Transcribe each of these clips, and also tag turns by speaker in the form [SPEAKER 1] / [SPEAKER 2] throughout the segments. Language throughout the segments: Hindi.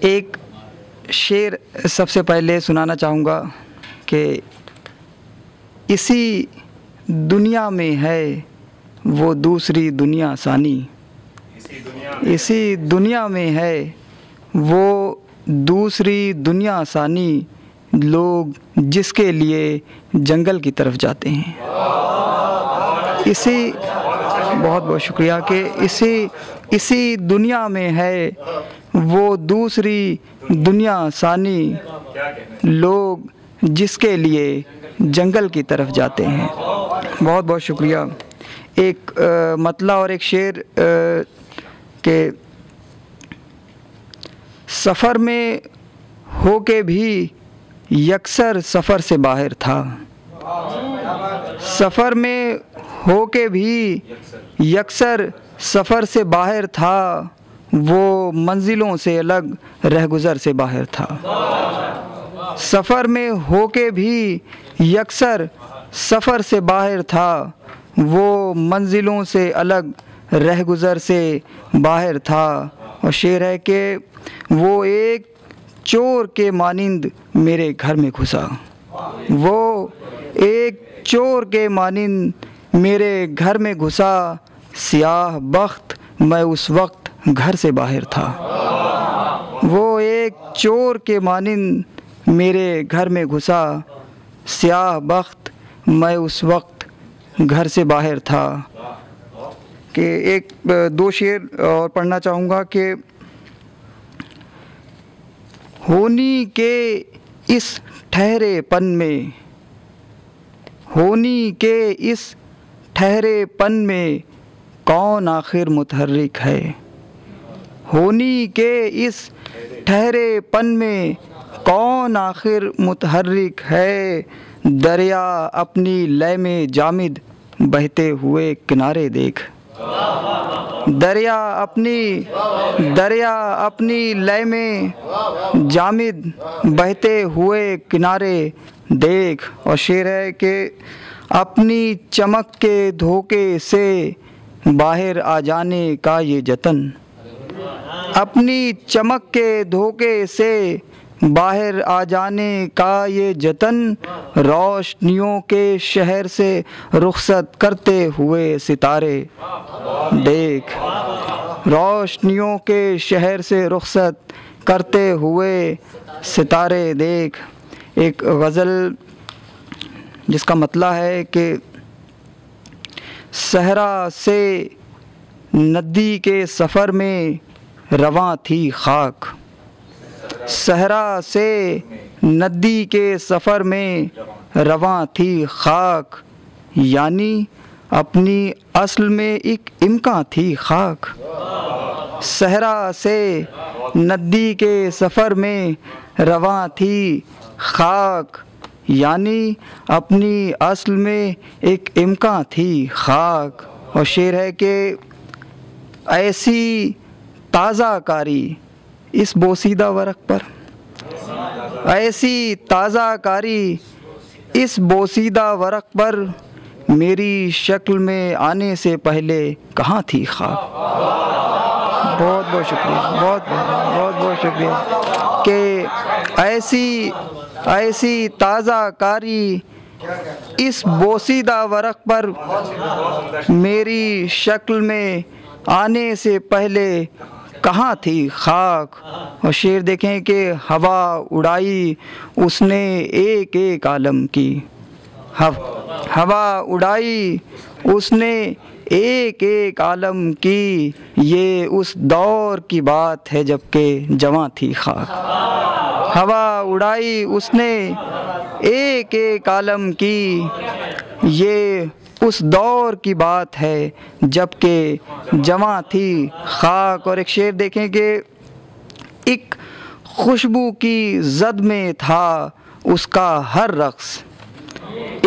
[SPEAKER 1] एक शेर सबसे पहले सुनाना चाहूँगा कि इसी दुनिया में है वो दूसरी दुनिया सानी, इसी दुनिया में है वो दूसरी दुनिया सानी, लोग जिसके लिए जंगल की तरफ जाते हैं। इसी बहुत बहुत शुक्रिया कि इसी दुनिया में है वो दूसरी दुनिया सानी, लोग जिसके लिए जंगल की तरफ जाते हैं। बहुत बहुत शुक्रिया। एक मतला और एक शेर के सफ़र में होके भी यकसर सफ़र से बाहर था, सफ़र में होके भी यकसर सफ़र से बाहर था, वो मंजिलों से अलग रहगुज़र से बाहर था। सफ़र में होके भी यकसर सफ़र से बाहर था, वो मंजिलों से अलग रहगुज़र से बाहर था। और शेर है कि वो एक चोर के मानिंद मेरे घर में घुसा, वो एक चोर के मानिंद मेरे घर में घुसा, सियाह बख्त मैं उस वक्त घर से बाहर था। वो एक चोर के मानिंद मेरे घर में घुसा, सियाह बख्त मैं उस वक्त घर से बाहर था। कि एक दो शेर और पढ़ना चाहूँगा कि होनी के इस ठहरेपन में, होनी के इस ठहरेपन में कौन आखिर मुतहर्रिक है, होनी के इस ठहरेपन में कौन आखिर मुतहर्रिक है, दरिया अपनी लय में जामिद बहते हुए किनारे देख, दरिया अपनी लय में जामिद बहते हुए किनारे देख। और शेर है कि अपनी चमक के धोखे से बाहर आ जाने का ये जतन, अपनी चमक के धोखे से बाहर आ जाने का ये जतन, रोशनियों के शहर से रुखसत करते हुए सितारे देख, रोशनियों के शहर से रुखसत करते हुए सितारे देख। एक गज़ल जिसका मतला है कि सहरा से नदी के सफ़र में रवां थी खाक, सहरा से नदी के सफ़र में रवां थी खाक, यानी अपनी असल में एक इम्कान थी खाक। सहरा से नदी के सफ़र में रवां थी खाक, यानी अपनी असल में एक इम्कान थी खाक। और शेर है कि ऐसी ताज़ा कारी इस बोसीदा वरक़ पर, ऐसी ताज़ा कारी इस बोसीदा वरक़ पर, मेरी शक्ल में आने से पहले कहाँ थी खाक। बहुत बहुत शुक्रिया, बहुत बहुत शुक्रिया कि ऐसी ताज़ा कारी इस बोसीदा वरक़ पर, मेरी शक्ल में आने से पहले कहाँ थी खाक। और शेर देखें कि हवा उड़ाई उसने एक एक आलम की, हवा उड़ाई उसने एक एक आलम की, ये उस दौर की बात है जबकि जवां थी खाक। हवा उड़ाई उसने एक एक आलम की, ये उस दौर की बात है जबकि जवां थी खाक। और एक शेर देखें कि एक खुशबू की जद में था उसका हर रक़्स,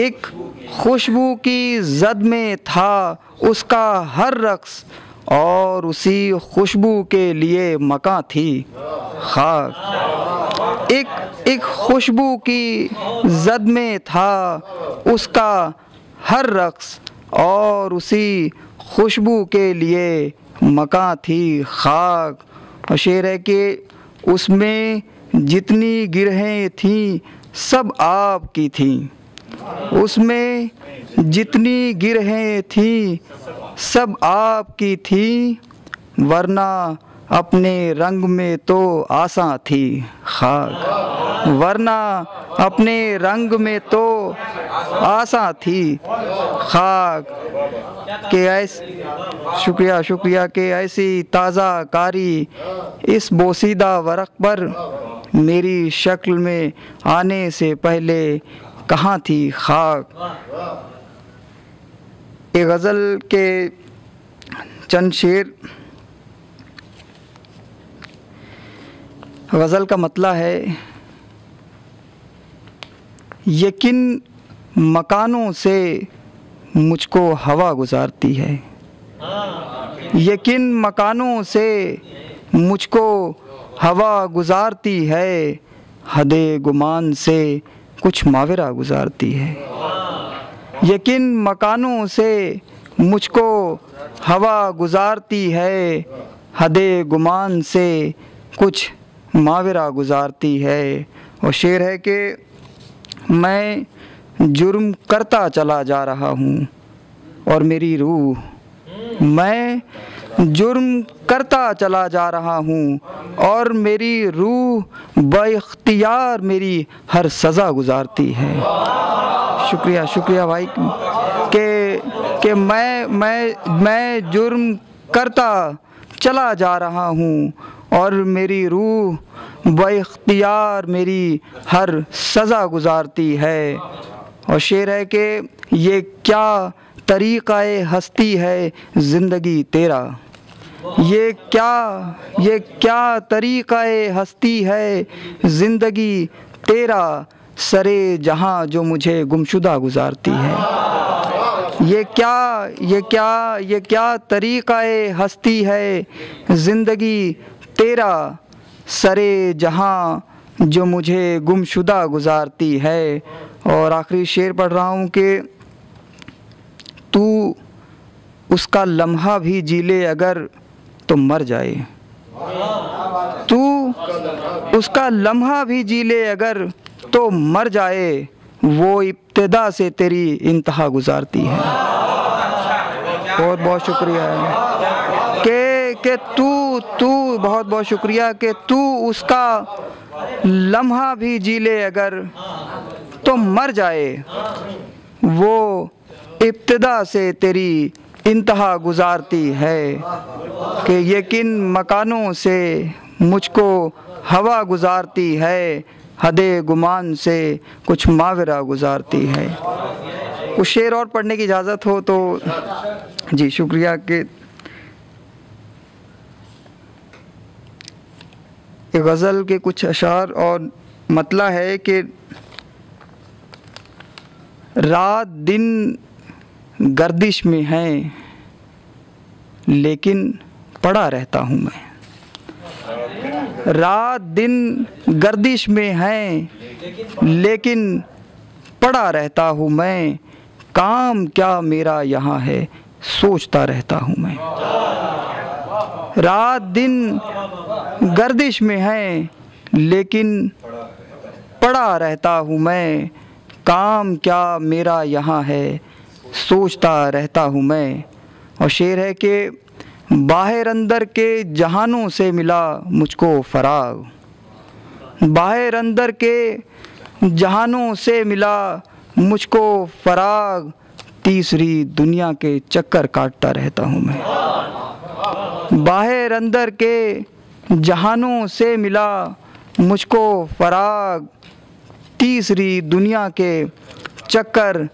[SPEAKER 1] एक खुशबू की जद में था उसका हर रक़्स, और उसी खुशबू के लिए मकां थी खाक। एक खुशबू की जद में था उसका हर रक़्स, और उसी खुशबू के लिए मकान थी खाक। और शेर है कि उसमें जितनी गिरहें थीं सब आपकी थीं, उसमें जितनी गिरहें थीं सब आपकी थीं, वरना अपने रंग में तो आसा थी खाक, वरना अपने रंग में तो आसा थी खाक। के ऐसे शुक्रिया शुक्रिया के ऐसी ताज़ा कारी इस बोसीदा वरक़ पर मेरी शक्ल में आने से पहले कहाँ थी खाक। एक गज़ल के चंद शेर। गज़ल का मतला है, यकीन मकानों से मुझको हवा गुज़ारती है, यकीन मकानों से मुझको हवा गुज़ारती है, हदे गुमान से कुछ मावरा गुज़ारती है। यकीन मकानों से मुझको हवा गुज़ारती है, हदे गुमान से कुछ मावरा गुज़ारती है। और शेर है कि मैं जुर्म करता चला जा रहा हूँ और मेरी रूह, मैं जुर्म करता चला जा रहा हूँ और मेरी रूह बाइख्तियार मेरी हर सज़ा गुज़ारती है। शुक्रिया शुक्रिया भाई कि मैं जुर्म करता चला जा रहा हूँ और मेरी रूह बाइख्तियार मेरी हर सज़ा गुज़ारती है। और शेर है कि ये क्या तरीक़ाए हस्ती है ज़िंदगी तेरा, ये क्या तरीक़ाए हस्ती है ज़िंदगी तेरा, सरे जहाँ जो मुझे गुमशुदा गुज़ारती है। ये क्या तरीक़ाए हस्ती है ज़िंदगी तेरा, सरे जहाँ जो मुझे गुमशुदा गुज़ारती है। और आखिरी शेर पढ़ रहा हूँ कि तू उसका लम्हा भी जी ले अगर तो मर जाए, तू उसका लम्हा भी जी ले अगर तो मर जाए, वो इब्तिदा से तेरी इंतहा गुज़ारती है। बहुत बहुत शुक्रिया है कि तू बहुत बहुत शुक्रिया कि तू उसका लम्हा भी जी ले अगर तो मर जाए, वो इब्तिदा से तेरी इंतहा गुज़ारती है। कि यकीन मकानों से मुझको हवा गुज़ारती है, हदे गुमान से कुछ मावरा गुज़ारती है। कुछ शेर और पढ़ने की इजाज़त हो तो जी शुक्रिया। कि गज़ल के कुछ अशार और मतला है कि रात दिन गर्दिश में है लेकिन पड़ा रहता हूँ मैं, रात दिन गर्दिश में है लेकिन पड़ा रहता हूँ मैं, काम क्या मेरा यहाँ है सोचता रहता हूँ मैं। रात दिन गर्दिश में है लेकिन पड़ा रहता हूँ मैं, काम क्या मेरा यहाँ है सोचता रहता हूँ मैं। और शेर है कि बाहर अंदर के जहानों से मिला मुझको फराग, बाहर अंदर के जहानों से मिला मुझको फराग, तीसरी दुनिया के चक्कर काटता रहता हूँ मैं। बाहर अंदर के जहानों से मिला मुझको फराग, तीसरी दुनिया के चक्कर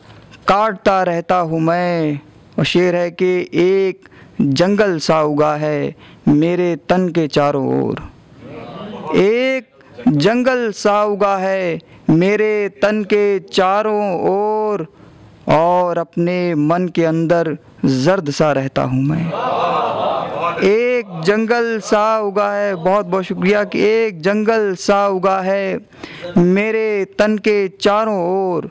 [SPEAKER 1] काटता रहता हूँ मैं। और शेर है कि एक जंगल सा उगा है मेरे तन के चारों ओर, एक जंगल सा उगा है मेरे तन के चारों ओर, और अपने मन के अंदर जर्द सा रहता हूँ मैं। एक जंगल सा उगा है, बहुत बहुत शुक्रिया कि एक जंगल सा उगा है मेरे तन के चारों ओर,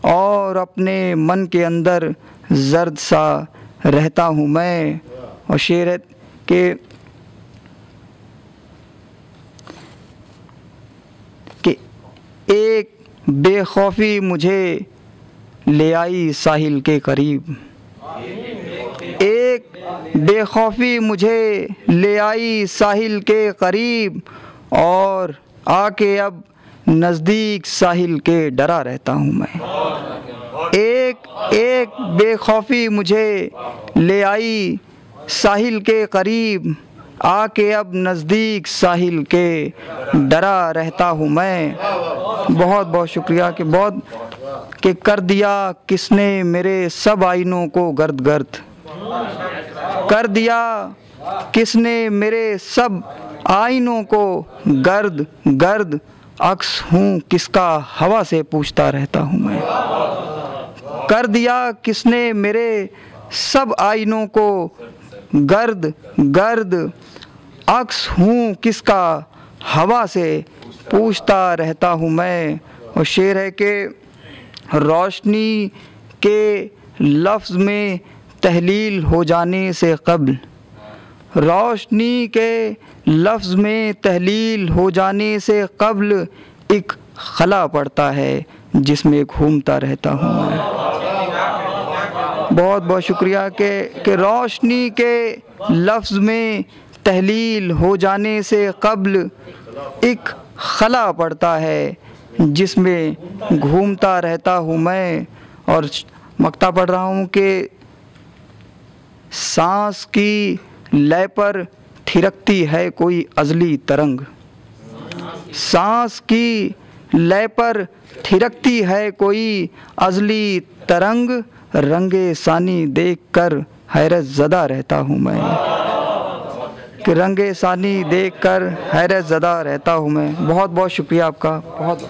[SPEAKER 1] और अपने मन के अंदर जर्द सा रहता हूँ मैं। और शेर है कि एक बेखौफी मुझे ले आई साहिल के करीब, एक बेखौफी मुझे ले आई साहिल के करीब, और आके अब नज़दीक साहिल के डरा रहता हूँ मैं। एक बेखौफी मुझे ले आई साहिल के करीब, आके अब नज़दीक साहिल के डरा रहता हूँ मैं। बहुत बहुत शुक्रिया कि कर दिया किसने मेरे सब आईनों को गर्द गर्द, कर दिया किसने मेरे सब आईनों को गर्द गर्द, अक्स हूँ किसका हवा से पूछता रहता हूँ मैं। कर दिया किसने मेरे सब आईनों को गर्द गर्द, अक्स हूँ किसका हवा से पूछता रहता हूँ मैं। और शेर है कि रोशनी के लफ्ज़ में तहलील हो जाने से क़ब्ल, रोशनी के लफ्ज़ में तहलील हो जाने से क़ब्ल एक खला पड़ता है जिसमें घूमता रहता हूँ मैं। बहुत बहुत शुक्रिया कि रोशनी के लफ्ज़ में तहलील हो जाने से क़ब्ल एक खला पड़ता है जिसमें घूमता रहता हूँ मैं। और मक्ता पढ़ रहा हूँ कि सांस की लय पर थिरकती है कोई अज़ली तरंग, सांस की लय पर थिरकती है कोई अज़ली तरंग, रंगे सानी देखकर हैरत ज़दा रहता हूँ मैं, कि रंगे सानी देखकर हैरत ज़दा रहता हूँ मैं। बहुत बहुत शुक्रिया आपका, बहुत।